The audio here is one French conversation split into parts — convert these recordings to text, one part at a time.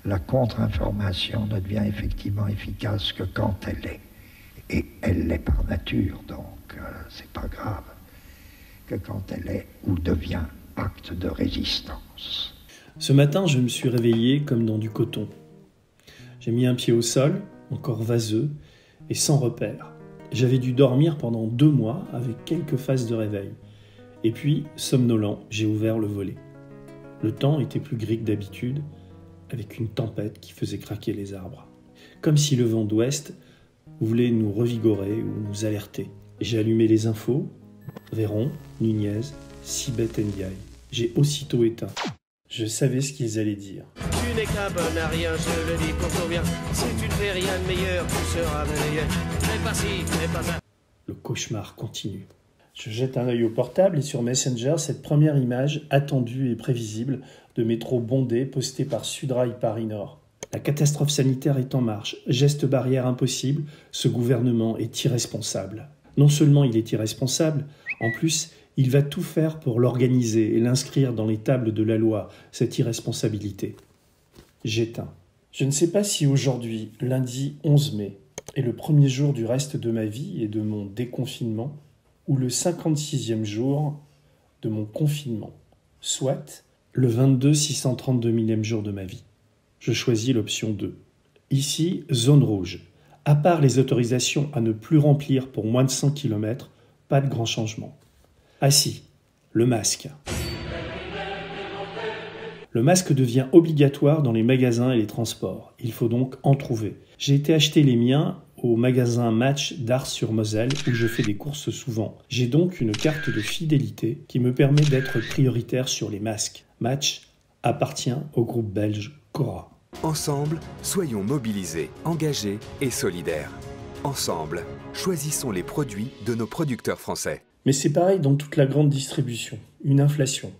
La contre-information ne devient effectivement efficace que quand elle est. Et elle l'est par nature, donc c'est pas grave. Que quand elle est ou devient acte de résistance. Ce matin, je me suis réveillé comme dans du coton. J'ai mis un pied au sol, encore vaseux et sans repère. J'avais dû dormir pendant 2 mois avec quelques phases de réveil. Et puis, somnolent, j'ai ouvert le volet. Le temps était plus gris que d'habitude, avec une tempête qui faisait craquer les arbres. Comme si le vent d'ouest voulait nous revigorer ou nous alerter. J'ai allumé les infos, Véron, Nunez, Sibeth Ndiaye. J'ai aussitôt éteint. Je savais ce qu'ils allaient dire. Tu n'es qu'un bon à rien, je le dis pour ton bien. Si tu ne fais rien de meilleur, tu seras meilleur. Fais pas ci, fais pas ça. Le cauchemar continue. Je jette un œil au portable et sur Messenger, cette première image attendue et prévisible de métro bondé postée par Sudrail Paris Nord. La catastrophe sanitaire est en marche. Geste barrière impossible, ce gouvernement est irresponsable. Non seulement il est irresponsable, en plus, il va tout faire pour l'organiser et l'inscrire dans les tables de la loi, cette irresponsabilité. J'éteins. Je ne sais pas si aujourd'hui, lundi 11 mai, est le premier jour du reste de ma vie et de mon déconfinement, ou le 56e jour de mon confinement, soit le 22 632 millième jour de ma vie. Je choisis l'option 2. Ici, zone rouge. À part les autorisations à ne plus remplir pour moins de 100 km, pas de grand changement. Ah si, le masque. Le masque devient obligatoire dans les magasins et les transports. Il faut donc en trouver. J'ai été acheter les miens au magasin Match d'Ars-sur-Moselle où je fais des courses souvent. J'ai donc une carte de fidélité qui me permet d'être prioritaire sur les masques. Match appartient au groupe belge Cora. Ensemble, soyons mobilisés, engagés et solidaires. Ensemble, choisissons les produits de nos producteurs français. Mais c'est pareil dans toute la grande distribution, une inflation.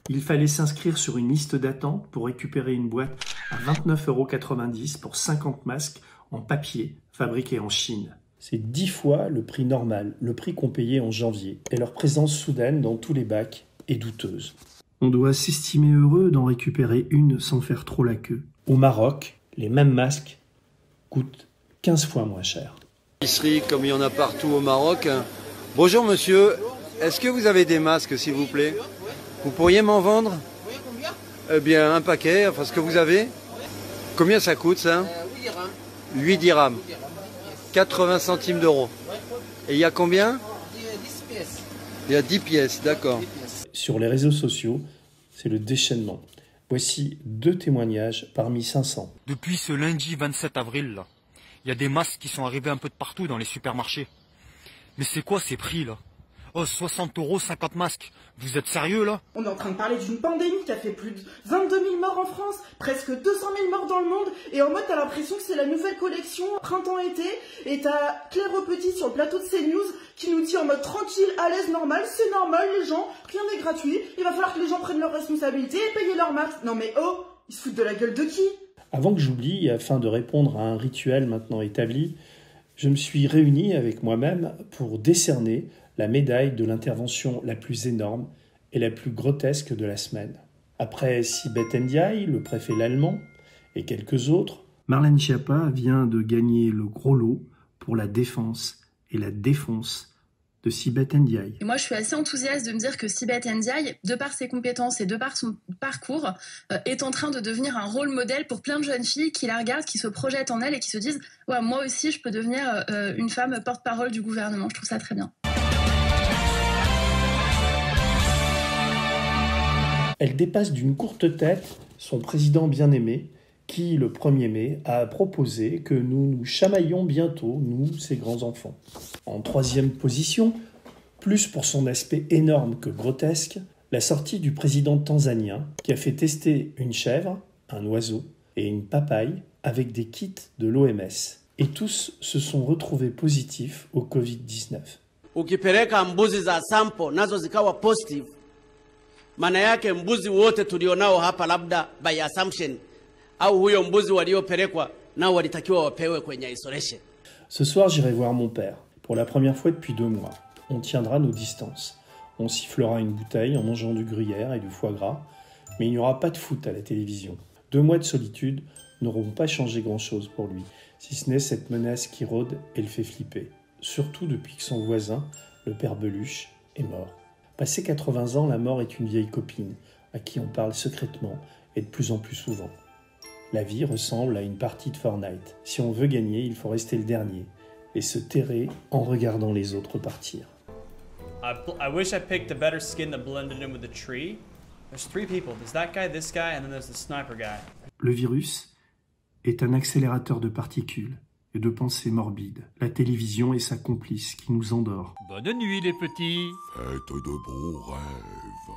Il fallait s'inscrire sur une liste d'attente pour récupérer une boîte à 29,90 € pour 50 masques en papier fabriqués en Chine. C'est 10 fois le prix normal, le prix qu'on payait en janvier. Et leur présence soudaine dans tous les bacs est douteuse. On doit s'estimer heureux d'en récupérer une sans faire trop la queue. Au Maroc, les mêmes masques coûtent 15 fois moins cher. Épicerie comme il y en a partout au Maroc. Bonjour monsieur, est-ce que vous avez des masques s'il vous plaît? Vous pourriez m'en vendre? Oui, combien? Eh bien un paquet, enfin ce que vous avez. Combien ça coûte ça? 8 dirhams. 8 dirhams. 8 dirhams. 80 centimes d'euros. Et il y a combien? 10 pièces. Il y a 10 pièces, d'accord. Sur les réseaux sociaux, c'est le déchaînement. Voici 2 témoignages parmi 500. Depuis ce lundi 27 avril, là, il y a des masques qui sont arrivés un peu de partout dans les supermarchés. Mais c'est quoi ces prix là? Oh, 60 €, 50 masques. Vous êtes sérieux là? On est en train de parler d'une pandémie qui a fait plus de 22 000 morts en France, presque 200 000 morts dans le monde, et en mode t'as l'impression que c'est la nouvelle collection printemps-été, et t'as Claire Petit sur le plateau de CNews qui nous dit en mode tranquille, à l'aise, normal, c'est normal les gens, rien n'est gratuit, il va falloir que les gens prennent leurs responsabilités et payent leurs masques. Non mais oh, ils se foutent de la gueule de qui? Avant que j'oublie, afin de répondre à un rituel maintenant établi, je me suis réuni avec moi-même pour décerner la médaille de l'intervention la plus énorme et la plus grotesque de la semaine. Après Sibeth Ndiaye, le préfet l'allemand, et quelques autres, Marlène Schiappa vient de gagner le gros lot pour la défense et la défonce de Sibeth Ndiaye. Et moi, je suis assez enthousiaste de me dire que Sibeth Ndiaye, de par ses compétences et de par son parcours, est en train de devenir un rôle modèle pour plein de jeunes filles qui la regardent, qui se projettent en elle et qui se disent « Ouais, moi aussi, je peux devenir une femme porte-parole du gouvernement. » Je trouve ça très bien. Elle dépasse d'une courte tête son président bien-aimé, qui, le 1er mai, a proposé que nous nous chamaillions bientôt, nous, ses grands-enfants. En 3e position, plus pour son aspect énorme que grotesque, la sortie du président tanzanien, qui a fait tester une chèvre, un oiseau et une papaye avec des kits de l'OMS. Et tous se sont retrouvés positifs au Covid-19. Ukipeleka mbuzi za sample nazo zikawa positive, maana yake mbuzi wote tulionao hapa labda by assumption au huyo mbuzi waliopelekwa nao walitakiwa wapewe kwenye isolation. Ce soir, j'irai voir mon père. Pour la première fois depuis 2 mois. On tiendra nos distances. On sifflera une bouteille en mangeant du gruyère et du foie gras. Mais il n'y aura pas de foot à la télévision. 2 mois de solitude n'auront pas changé grand-chose pour lui, si ce n'est cette menace qui rôde et le fait flipper. Surtout depuis que son voisin, le père Beluche, est mort. Passé 80 ans, la mort est une vieille copine, à qui on parle secrètement et de plus en plus souvent. La vie ressemble à une partie de Fortnite. Si on veut gagner, il faut rester le dernier et se terrer en regardant les autres partir. I wish I picked a better skin that blended in with the tree. There's 3 people. There's that guy, this guy, and then there's the sniper guy. Le virus est un accélérateur de particules et de pensées morbides. La télévision est sa complice qui nous endort. Bonne nuit les petits. Faites de beaux rêves.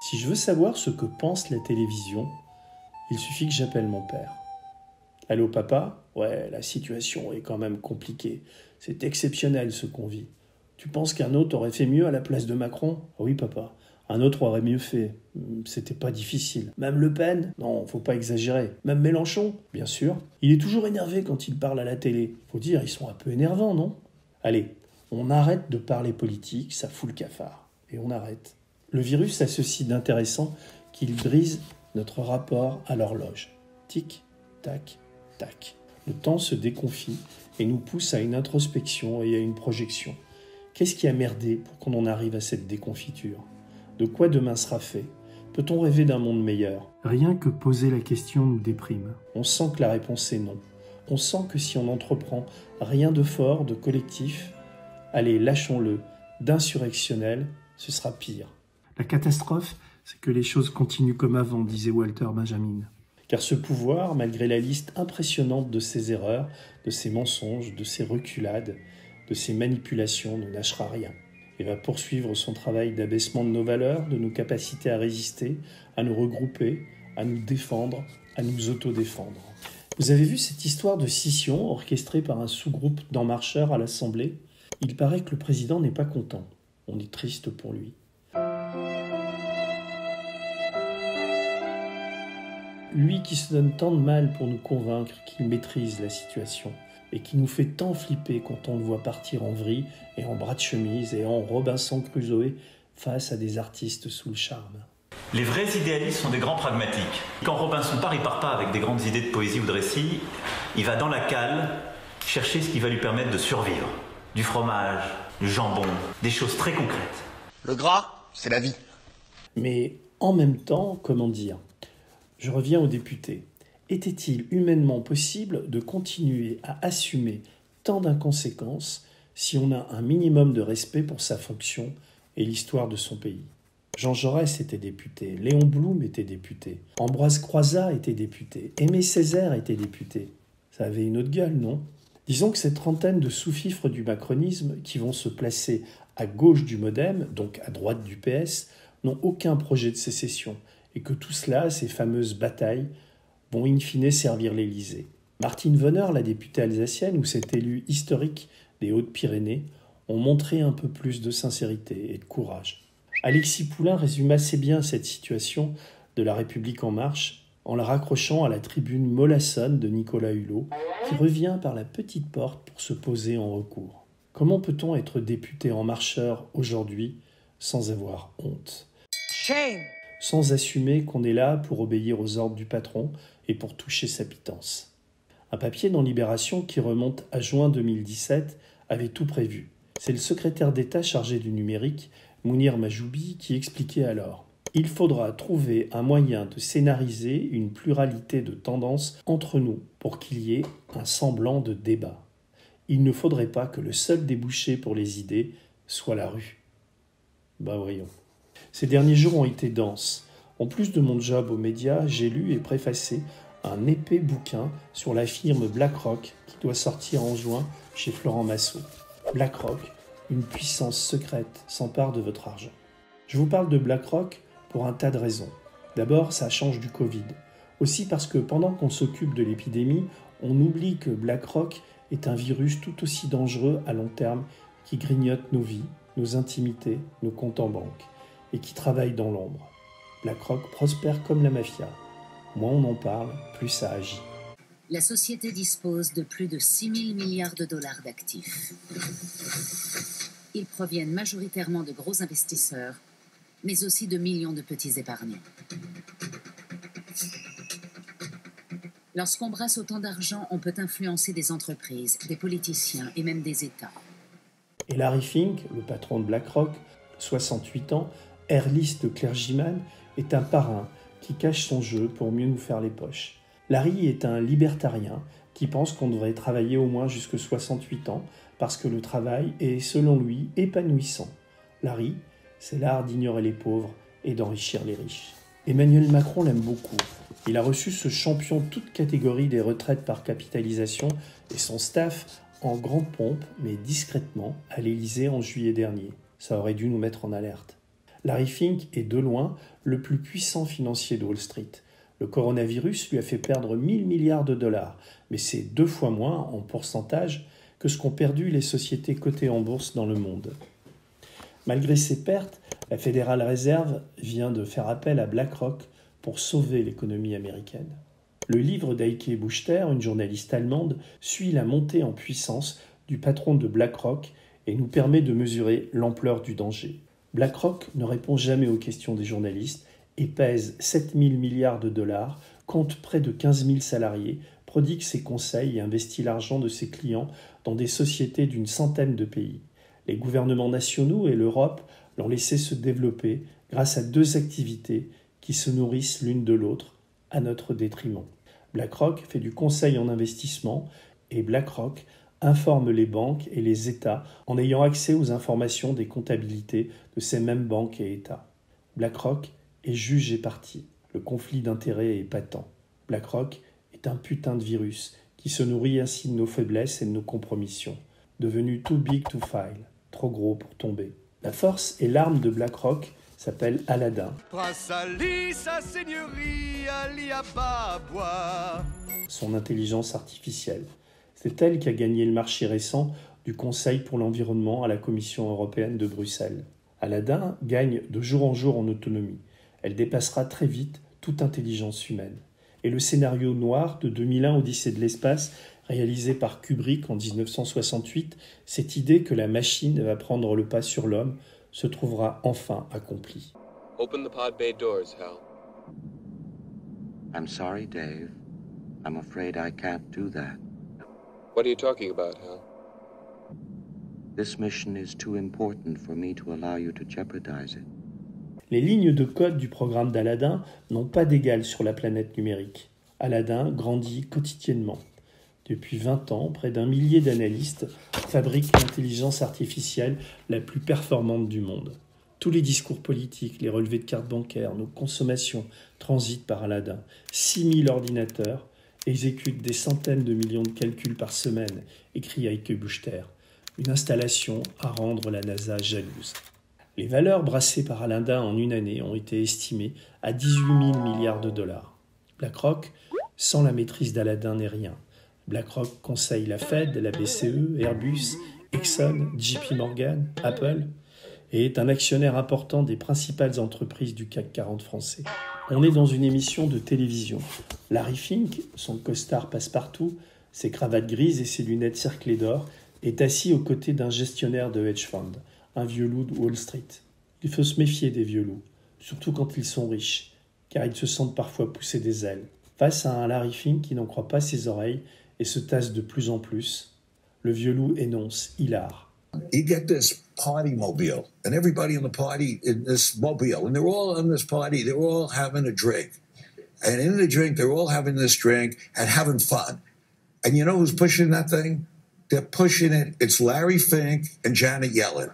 Si je veux savoir ce que pense la télévision, il suffit que j'appelle mon père. Allô papa ? Ouais, la situation est quand même compliquée. C'est exceptionnel ce qu'on vit. Tu penses qu'un autre aurait fait mieux à la place de Macron ? Ah oui papa, un autre aurait mieux fait. C'était pas difficile. Même Le Pen ? Non, faut pas exagérer. Même Mélenchon ? Bien sûr. Il est toujours énervé quand il parle à la télé. Faut dire, ils sont un peu énervants, non ? Allez, on arrête de parler politique, ça fout le cafard. Et on arrête. Le virus a ceci d'intéressant qu'il brise notre rapport à l'horloge. Tic, tac, tac. Le temps se déconfie et nous pousse à une introspection et à une projection. Qu'est-ce qui a merdé pour qu'on en arrive à cette déconfiture ? De quoi demain sera fait ? Peut-on rêver d'un monde meilleur ? Rien que poser la question nous déprime. On sent que la réponse est non. On sent que si on n'entreprend rien de fort, de collectif, allez, lâchons-le, d'insurrectionnel, ce sera pire. La catastrophe, c'est que les choses continuent comme avant, disait Walter Benjamin. Car ce pouvoir, malgré la liste impressionnante de ses erreurs, de ses mensonges, de ses reculades, de ses manipulations, ne lâchera rien et va poursuivre son travail d'abaissement de nos valeurs, de nos capacités à résister, à nous regrouper, à nous défendre, à nous autodéfendre. Vous avez vu cette histoire de scission orchestrée par un sous-groupe d'En Marcheurs à l'Assemblée ? Il paraît que le président n'est pas content. On est triste pour lui. Lui qui se donne tant de mal pour nous convaincre qu'il maîtrise la situation et qui nous fait tant flipper quand on le voit partir en vrille et en bras de chemise et en Robinson Crusoe face à des artistes sous le charme. Les vrais idéalistes sont des grands pragmatiques. Quand Robinson part, il part pas avec des grandes idées de poésie ou de récit. Il va dans la cale chercher ce qui va lui permettre de survivre. Du fromage, du jambon, des choses très concrètes. Le gras, c'est la vie. Mais en même temps, comment dire ? Je reviens aux députés. Était-il humainement possible de continuer à assumer tant d'inconséquences si on a un minimum de respect pour sa fonction et l'histoire de son pays ? Jean Jaurès était député, Léon Blum était député, Ambroise Croizat était député, Aimé Césaire était député. Ça avait une autre gueule, non ? Disons que ces trentaines de sous-fifres du macronisme qui vont se placer à gauche du MoDem, donc à droite du PS, n'ont aucun projet de sécession et que tout cela, ces fameuses batailles, vont in fine servir l'Élysée. Martine Vonner, la députée alsacienne, ou cet élu historique des Hautes-Pyrénées, ont montré un peu plus de sincérité et de courage. Alexis Poulain résume assez bien cette situation de La République En Marche en la raccrochant à la tribune mollassonne de Nicolas Hulot, qui revient par la petite porte pour se poser en recours. Comment peut-on être député en marcheur aujourd'hui sans avoir honte ? Shame. Sans assumer qu'on est là pour obéir aux ordres du patron et pour toucher sa pitance. Un papier dans Libération qui remonte à juin 2017 avait tout prévu. C'est le secrétaire d'État chargé du numérique, Mounir Majoubi, qui expliquait alors « Il faudra trouver un moyen de scénariser une pluralité de tendances entre nous pour qu'il y ait un semblant de débat. Il ne faudrait pas que le seul débouché pour les idées soit la rue. » Ben voyons. Ces derniers jours ont été denses. En plus de mon job aux médias, j'ai lu et préfacé un épais bouquin sur la firme BlackRock qui doit sortir en juin chez Florent Massot. BlackRock, une puissance secrète, s'empare de votre argent. Je vous parle de BlackRock pour un tas de raisons. D'abord, ça change du Covid. Aussi parce que pendant qu'on s'occupe de l'épidémie, on oublie que BlackRock est un virus tout aussi dangereux à long terme qui grignote nos vies, nos intimités, nos comptes en banque et qui travaille dans l'ombre. BlackRock prospère comme la mafia. Moins on en parle, plus ça agit. La société dispose de plus de 6 000 milliards de dollars d'actifs. Ils proviennent majoritairement de gros investisseurs, mais aussi de millions de petits épargnants. Lorsqu'on brasse autant d'argent, on peut influencer des entreprises, des politiciens et même des États. Et Larry Fink, le patron de BlackRock, 68 ans, air-liste de clergyman, est un parrain qui cache son jeu pour mieux nous faire les poches. Larry est un libertarien qui pense qu'on devrait travailler au moins jusque 68 ans parce que le travail est, selon lui, épanouissant. Larry, c'est l'art d'ignorer les pauvres et d'enrichir les riches. Emmanuel Macron l'aime beaucoup. Il a reçu ce champion toute catégorie des retraites par capitalisation et son staff en grande pompe, mais discrètement, à l'Élysée en juillet dernier. Ça aurait dû nous mettre en alerte. Larry Fink est de loin le plus puissant financier de Wall Street. Le coronavirus lui a fait perdre 1000 milliards de dollars, mais c'est 2 fois moins en pourcentage que ce qu'ont perdu les sociétés cotées en bourse dans le monde. Malgré ces pertes, la Federal Reserve vient de faire appel à BlackRock pour sauver l'économie américaine. Le livre d'Heike Buchter, une journaliste allemande, suit la montée en puissance du patron de BlackRock et nous permet de mesurer l'ampleur du danger. BlackRock ne répond jamais aux questions des journalistes et pèse 7 000 milliards de dollars, compte près de 15 000 salariés, prodigue ses conseils et investit l'argent de ses clients dans des sociétés d'une centaine de pays. Les gouvernements nationaux et l'Europe l'ont laissé se développer grâce à 2 activités qui se nourrissent l'une de l'autre à notre détriment. BlackRock fait du conseil en investissement et BlackRock informe les banques et les États en ayant accès aux informations des comptabilités de ces mêmes banques et États. BlackRock est juge et partie. Le conflit d'intérêts est patent. BlackRock est un putain de virus qui se nourrit ainsi de nos faiblesses et de nos compromissions. Devenu too big to fail, trop gros pour tomber. La force et l'arme de BlackRock s'appelle Aladdin. Prince Ali, sa seigneurie, Ali Ababa. Son intelligence artificielle. C'est elle qui a gagné le marché récent du Conseil pour l'environnement à la Commission européenne de Bruxelles. Aladdin gagne de jour en jour en autonomie. Elle dépassera très vite toute intelligence humaine. Et le scénario noir de 2001 Odyssée de l'espace, réalisé par Kubrick en 1968, cette idée que la machine va prendre le pas sur l'homme, se trouvera enfin accomplie. Open the pod bay doors, Hal. I'm sorry, Dave. I'm afraid I can't do that. What are you talking about, Hal? This mission is too important for me to allow you to jeopardize it. Les lignes de code du programme d'Aladdin n'ont pas d'égal sur la planète numérique. Aladdin grandit quotidiennement. Depuis 20 ans, près d'1 millier d'analystes fabriquent l'intelligence artificielle la plus performante du monde. Tous les discours politiques, les relevés de cartes bancaires, nos consommations transitent par Aladdin. 6000 ordinateurs exécutent des centaines de millions de calculs par semaine, écrit Heike Buchter. Une installation à rendre la NASA jalouse. Les valeurs brassées par Aladdin en une année ont été estimées à 18 000 milliards de dollars. BlackRock, sans la maîtrise d'Aladdin, n'est rien. BlackRock conseille la Fed, la BCE, Airbus, Exxon, JP Morgan, Apple et est un actionnaire important des principales entreprises du CAC 40 français. On est dans une émission de télévision. Larry Fink, son costard passe-partout, ses cravates grises et ses lunettes cerclées d'or, est assis aux côtés d'un gestionnaire de hedge fund, un vieux loup de Wall Street. Il faut se méfier des vieux loups, surtout quand ils sont riches, car ils se sentent parfois pousser des ailes. Face à un Larry Fink qui n'en croit pas ses oreilles et se tasse de plus en plus, le vieux loup énonce hilar. You get this party mobile, and everybody in the party in this mobile, and they're all in this party, they're all having a drink. And in the drink, they're all having this drink and having fun. And you know who's pushing that thing? They're pushing it. It's Larry Fink and Janet Yellen.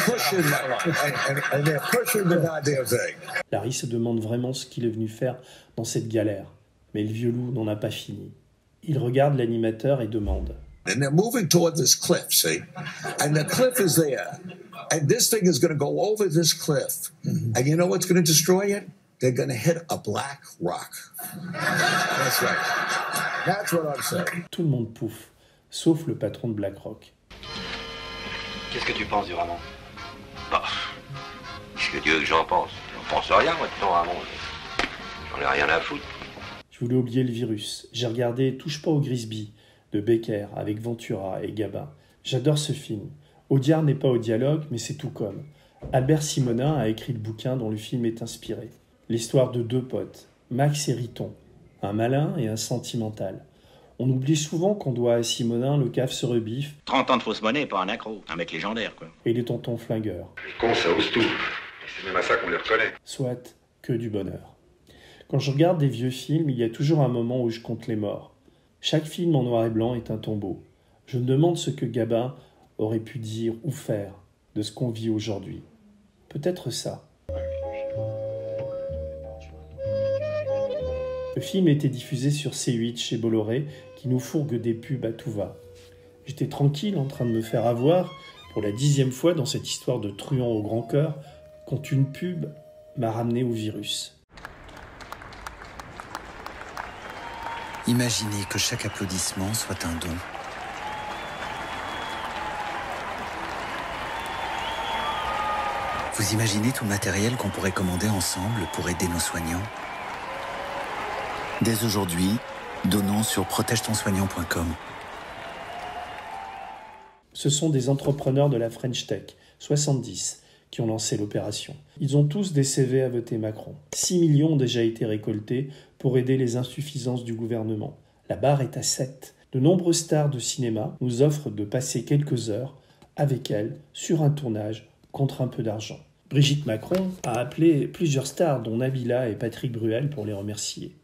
Pushing that, and they're pushing the goddamn thing. Larry se demande vraiment ce qu'il est venu faire dans cette galère. Mais le vieux loup n'en a pas fini. Il regarde l'animateur et demande. And they're moving toward this cliff, see? And the cliff is there. And this thing is going to go over this cliff. And you know what's going to destroy it? They're going to hit a black rock. That's right. That's what I'm saying. Tout le monde pouffe, sauf le patron de BlackRock. Qu'est-ce que tu penses du Ramon? Bah, qu'est-ce que tu veux que j'en pense? J'en pense rien, moi, de ton Ramon. J'en ai rien à foutre. Je voulais oublier le virus. J'ai regardé Touche pas au Grisby de Becker avec Ventura et Gabin. J'adore ce film. Audiard n'est pas au dialogue, mais c'est tout comme. Albert Simonin a écrit le bouquin dont le film est inspiré. L'histoire de 2 potes, Max et Riton, un malin et un sentimental. On oublie souvent qu'on doit à Simonin le caf se rebiffe. 30 ans de fausse monnaie, pas un accro. Un mec légendaire, quoi. Et les tontons flingueurs. Les cons, ça ose tout. Et c'est même à ça qu'on les reconnaît. Soit que du bonheur. Quand je regarde des vieux films, il y a toujours un moment où je compte les morts. Chaque film en noir et blanc est un tombeau. Je me demande ce que Gabin aurait pu dire ou faire de ce qu'on vit aujourd'hui. Peut-être ça. Le film était diffusé sur C8 chez Bolloré, qui nous fourgue des pubs à tout va. J'étais tranquille en train de me faire avoir, pour la 10e fois dans cette histoire de truand au grand cœur, quand une pub m'a ramené au virus. Imaginez que chaque applaudissement soit un don. Vous imaginez tout le matériel qu'on pourrait commander ensemble pour aider nos soignants? Dès aujourd'hui, donnons sur protegetonssoignant.com. Ce sont des entrepreneurs de la French Tech, 70, qui ont lancé l'opération. Ils ont tous des CV à voter Macron. 6 millions ont déjà été récoltés pour aider les insuffisances du gouvernement. La barre est à 7. De nombreuses stars de cinéma nous offrent de passer quelques heures avec elles sur un tournage contre un peu d'argent. Brigitte Macron a appelé plusieurs stars, dont Nabila et Patrick Bruel, pour les remercier.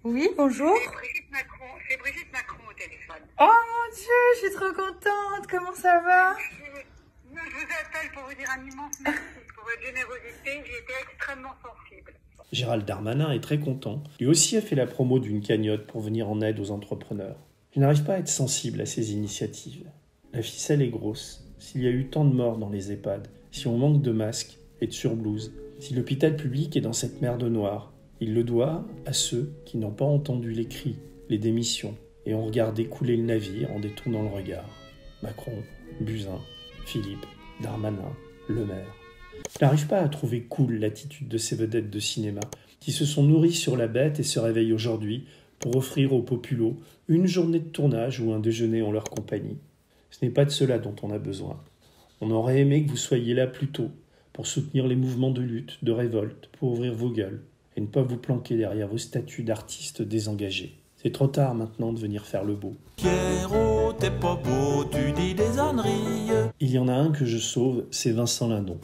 Oui, bonjour. C'est Brigitte Macron au téléphone. Oh mon Dieu, je suis trop contente. Comment ça va? Je vous appelle pour vous dire un immense merci pour votre générosité. J'ai été extrêmement sensible. Gérald Darmanin est très content. Lui aussi a fait la promo d'une cagnotte pour venir en aide aux entrepreneurs. Je n'arrive pas à être sensible à ces initiatives. La ficelle est grosse. S'il y a eu tant de morts dans les EHPAD, si on manque de masques et de surblouses, si l'hôpital public est dans cette merde noire, il le doit à ceux qui n'ont pas entendu les cris, les démissions, et ont regardé couler le navire en détournant le regard. Macron, Buzyn, Philippe, Darmanin, Le Maire. Je n'arrive pas à trouver cool l'attitude de ces vedettes de cinéma qui se sont nourries sur la bête et se réveillent aujourd'hui pour offrir aux populos une journée de tournage ou un déjeuner en leur compagnie. Ce n'est pas de cela dont on a besoin. On aurait aimé que vous soyez là plus tôt pour soutenir les mouvements de lutte, de révolte, pour ouvrir vos gueules et ne pas vous planquer derrière vos statuts d'artistes désengagés. C'est trop tard maintenant de venir faire le beau. Pierrot, t'es pas beau, tu dis des âneries. Il y en a un que je sauve, c'est Vincent Lindon.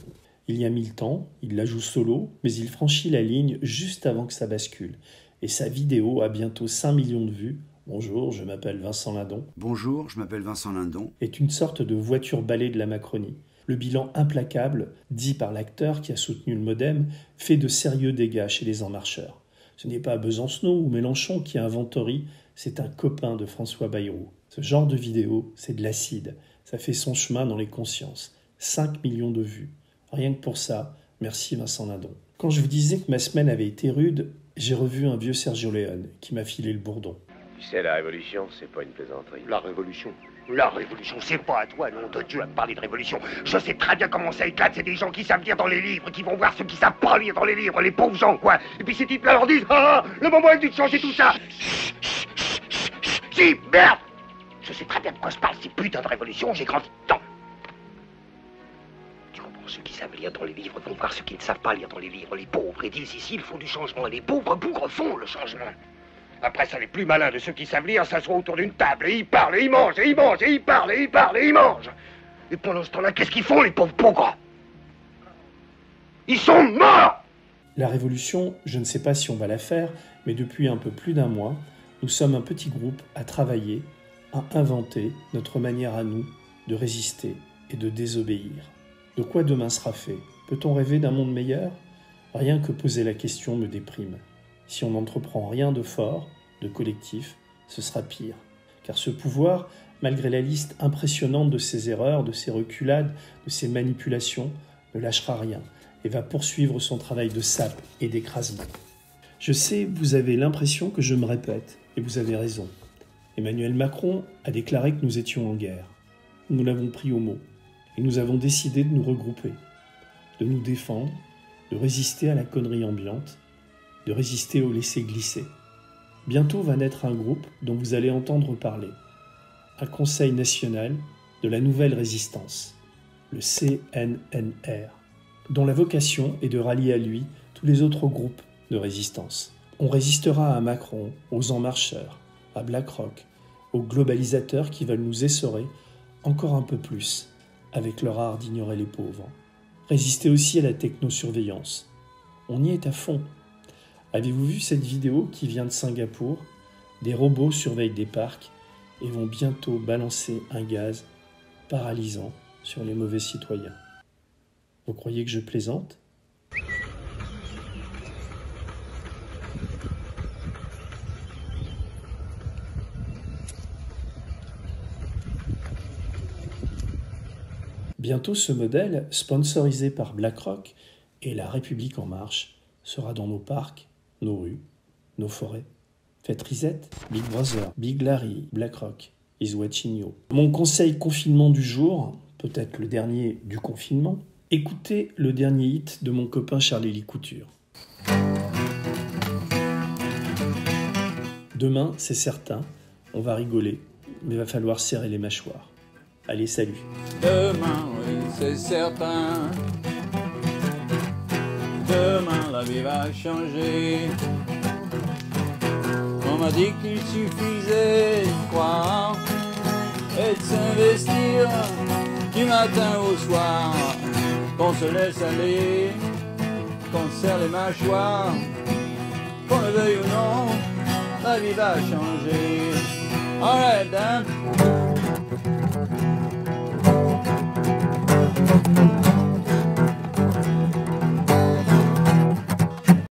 Il y a 1000 ans, il la joue solo, mais il franchit la ligne juste avant que ça bascule. Et sa vidéo a bientôt 5 millions de vues. Bonjour, je m'appelle Vincent Lindon. Bonjour, je m'appelle Vincent Lindon. Est une sorte de voiture balai de la Macronie. Le bilan implacable, dit par l'acteur qui a soutenu le MoDem, fait de sérieux dégâts chez les En Marcheurs. Ce n'est pas Besancenot ou Mélenchon qui inventorie, c'est un copain de François Bayrou. Ce genre de vidéo, c'est de l'acide. Ça fait son chemin dans les consciences. 5 millions de vues. Rien que pour ça, merci Vincent Lindon. Quand je vous disais que ma semaine avait été rude, j'ai revu un vieux Sergio Leone qui m'a filé le bourdon. Tu sais, la révolution, c'est pas une plaisanterie. La révolution, c'est pas à toi, nom de Dieu, à me parler de révolution. Je sais très bien comment ça éclate, c'est des gens qui savent lire dans les livres, qui vont voir ceux qui savent pas lire dans les livres, les pauvres gens, quoi. Et puis ces types-là leur disent, ah, le moment est venu de changer tout ça. Si, merde. Je sais très bien de quoi je parle, ces putains de révolution, j'ai grandi dedans. Tu comprends, ceux qui savent lire dans les livres vont voir ceux qui ne savent pas lire dans les livres, les pauvres, et disent ici, ils font du changement, et les pauvres bougres font le changement. Après ça, les plus malins de ceux qui savent lire s'assoient autour d'une table et ils parlent, et ils mangent, et ils mangent, et ils parlent, et ils parlent, et ils mangent. Et pendant ce temps-là, qu'est-ce qu'ils font, les pauvres bougres? Ils sont morts! La révolution, je ne sais pas si on va la faire, mais depuis un peu plus d'un mois, nous sommes un petit groupe à travailler, à inventer notre manière à nous de résister et de désobéir. De quoi demain sera fait? Peut-on rêver d'un monde meilleur? Rien que poser la question me déprime. Si on n'entreprend rien de fort, de collectif, ce sera pire. Car ce pouvoir, malgré la liste impressionnante de ses erreurs, de ses reculades, de ses manipulations, ne lâchera rien et va poursuivre son travail de sape et d'écrasement. Je sais, vous avez l'impression que je me répète, et vous avez raison. Emmanuel Macron a déclaré que nous étions en guerre. Nous l'avons pris au mot, et nous avons décidé de nous regrouper, de nous défendre, de résister à la connerie ambiante, de résister au laisser-glisser. Bientôt va naître un groupe dont vous allez entendre parler. Un Conseil national de la nouvelle résistance, le CNNR, dont la vocation est de rallier à lui tous les autres groupes de résistance. On résistera à Macron, aux En Marcheurs, à BlackRock, aux globalisateurs qui veulent nous essorer encore un peu plus avec leur art d'ignorer les pauvres. Résister aussi à la technosurveillance. On y est à fond. Avez-vous vu cette vidéo qui vient de Singapour? Des robots surveillent des parcs et vont bientôt balancer un gaz paralysant sur les mauvais citoyens. Vous croyez que je plaisante? Bientôt, ce modèle, sponsorisé par BlackRock et La République En Marche, sera dans nos parcs, nos rues, nos forêts. Faites reset, Big Brother, Big Larry, BlackRock is watching you. Mon conseil confinement du jour, peut-être le dernier du confinement, écoutez le dernier hit de mon copain Charlie Couture. Demain, c'est certain, on va rigoler, mais il va falloir serrer les mâchoires. Allez, salut. Demain, oui, c'est certain. Demain, la vie va changer. On m'a dit qu'il suffisait de croire et de s'investir du matin au soir. Qu'on se laisse aller, qu'on serre les mâchoires, qu'on le veuille ou non, la vie va changer. Alright, hein?